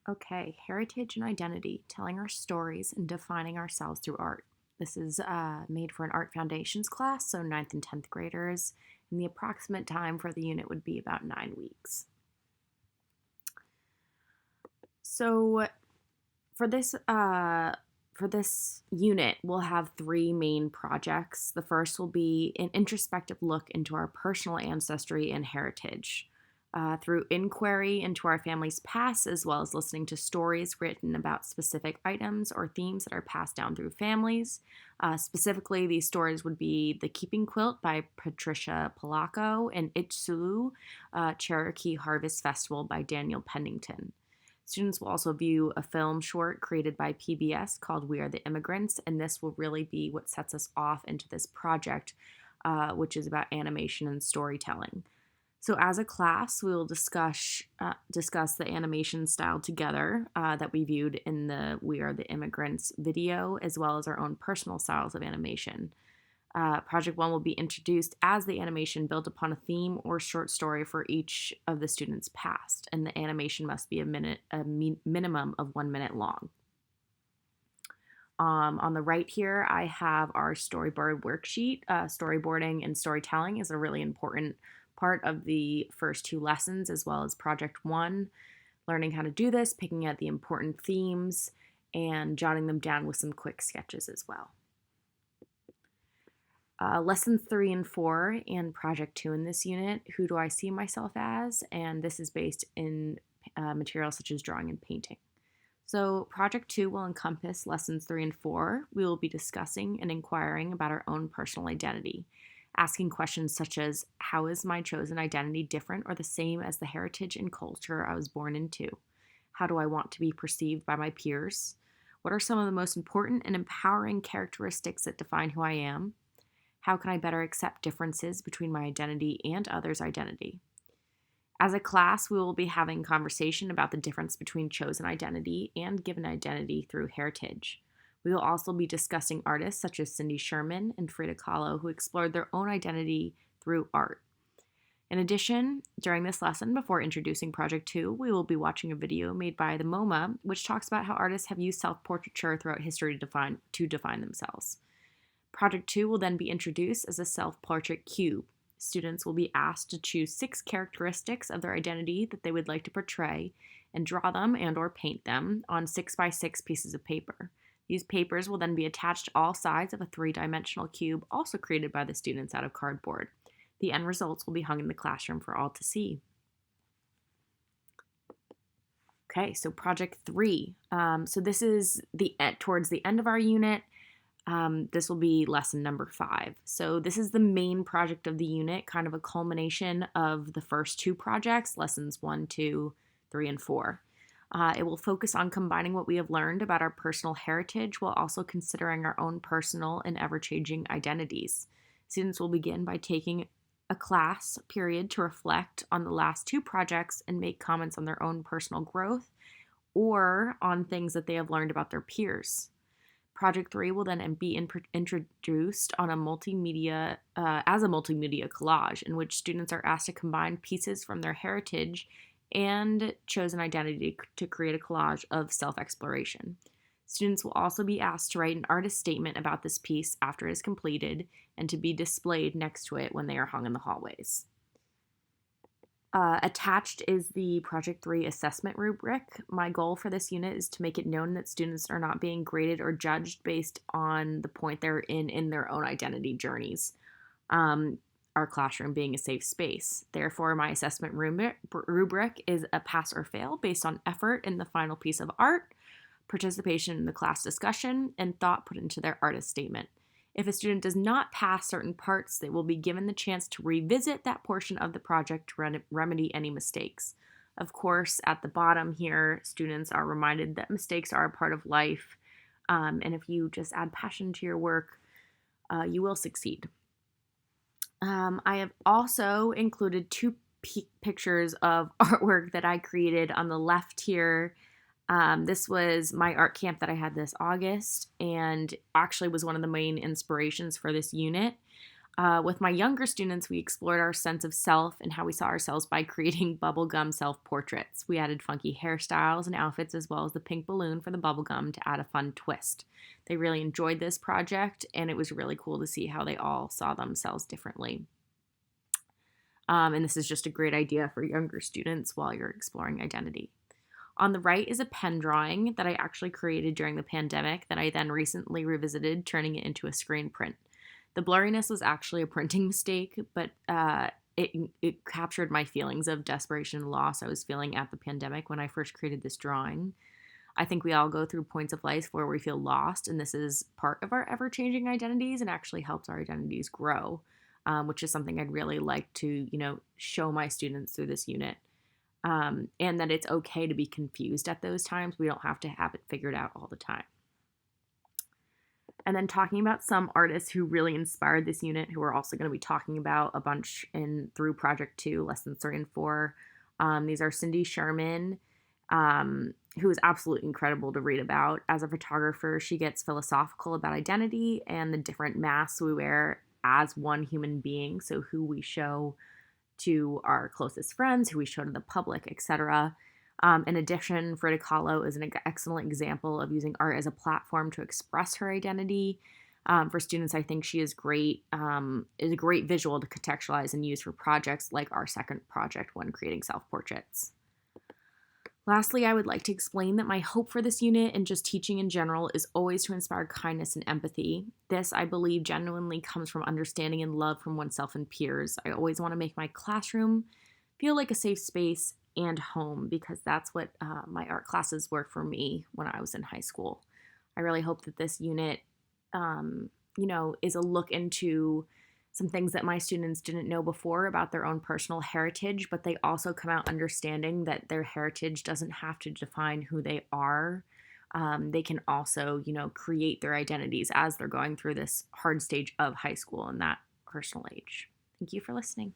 Okay, heritage and identity, telling our stories and defining ourselves through art. This is made for an art foundations class, so ninth and 10th graders, and the approximate time for the unit would be about 9 weeks. So for this for this unit, we'll have three main projects. The first will be an introspective look into our personal ancestry and heritage. Through inquiry into our family's past, as well as listening to stories written about specific items or themes that are passed down through families. Specifically, these stories would be The Keeping Quilt by Patricia Polacco and Itsulu, Cherokee Harvest Festival by Daniel Pennington. Students will also view a film short created by PBS called We Are the Immigrants, and this will really be what sets us off into this project, which is about animation and storytelling. So, as a class, we will discuss the animation style together that we viewed in the We Are the Immigrants video, as well as our own personal styles of animation. Project One will be introduced as the animation built upon a theme or short story for each of the students' past, and the animation must be minimum of 1 minute long. On the right here, I have our storyboard worksheet. Storyboarding and storytelling is a really important part of the first two lessons, as well as Project One. Learning how to do this, picking out the important themes, and jotting them down with some quick sketches as well. Lessons 3 and 4 and Project 2 in this unit, Who Do I See Myself As? And this is based in materials such as drawing and painting. So, Project 2 will encompass lessons 3 and 4. We will be discussing and inquiring about our own personal identity, asking questions such as how is my chosen identity different or the same as the heritage and culture I was born into? How do I want to be perceived by my peers? What are some of the most important and empowering characteristics that define who I am? How can I better accept differences between my identity and others' identity? As a class, we will be having conversation about the difference between chosen identity and given identity through heritage. We will also be discussing artists such as Cindy Sherman and Frida Kahlo who explored their own identity through art. In addition, during this lesson, before introducing Project 2, we will be watching a video made by the MoMA, which talks about how artists have used self-portraiture throughout history to define themselves. Project 2 will then be introduced as a self-portrait cube. Students will be asked to choose 6 characteristics of their identity that they would like to portray and draw them and or paint them on 6x6 pieces of paper. These papers will then be attached to all sides of a 3-dimensional cube also created by the students out of cardboard. The end results will be hung in the classroom for all to see. Okay, so Project 3. So this is towards the end of our unit. This will be lesson number 5. So this is the main project of the unit, kind of a culmination of the first 2 projects, lessons 1, 2, 3, and 4. It will focus on combining what we have learned about our personal heritage while also considering our own personal and ever-changing identities. Students will begin by taking a class period to reflect on the last 2 projects and make comments on their own personal growth or on things that they have learned about their peers. Project 3 will then be introduced on a multimedia as a multimedia collage in which students are asked to combine pieces from their heritage and chosen identity to create a collage of self-exploration. Students will also be asked to write an artist statement about this piece after it is completed and to be displayed next to it when they are hung in the hallways. Attached is the Project 3 assessment rubric. My goal for this unit is to make it known that students are not being graded or judged based on the point they're in their own identity journeys. Our classroom being a safe space. Therefore, my assessment rubric is a pass or fail based on effort in the final piece of art, participation in the class discussion, and thought put into their artist statement. If a student does not pass certain parts, they will be given the chance to revisit that portion of the project to remedy any mistakes. Of course, at the bottom here, students are reminded that mistakes are a part of life, and if you just add passion to your work, you will succeed. I have also included 2 pictures of artwork that I created on the left here. This was my art camp that I had this August and actually was one of the main inspirations for this unit. With my younger students, we explored our sense of self and how we saw ourselves by creating bubblegum self portraits. We added funky hairstyles and outfits, as well as the pink balloon for the bubblegum to add a fun twist. They really enjoyed this project, and it was really cool to see how they all saw themselves differently. And this is just a great idea for younger students while you're exploring identity. On the right is a pen drawing that I actually created during the pandemic that I then recently revisited, turning it into a screen print. The blurriness was actually a printing mistake, but it captured my feelings of desperation and loss I was feeling at the pandemic when I first created this drawing. I think we all go through points of life where we feel lost, and this is part of our ever changing identities and actually helps our identities grow, which is something I'd really like to, show my students through this unit. And that it's okay to be confused at those times. We don't have to have it figured out all the time. And then talking about some artists who really inspired this unit, who we're also going to be talking about a bunch through Project 2, Lessons 3 and 4. These are Cindy Sherman, who is absolutely incredible to read about. As a photographer, she gets philosophical about identity and the different masks we wear as one human being. So who we show to our closest friends, who we show to the public, etc. In addition, Frida Kahlo is an excellent example of using art as a platform to express her identity. For students, I think she is is a great visual to contextualize and use for projects like our second project when creating self-portraits. Lastly, I would like to explain that my hope for this unit and just teaching in general is always to inspire kindness and empathy. This, I believe, genuinely comes from understanding and love from oneself and peers. I always want to make my classroom feel like a safe space and home, because that's what my art classes were for me when I was in high school. I really hope that this unit, is a look into some things that my students didn't know before about their own personal heritage, but they also come out understanding that their heritage doesn't have to define who they are. They can also, create their identities as they're going through this hard stage of high school and that personal age. Thank you for listening.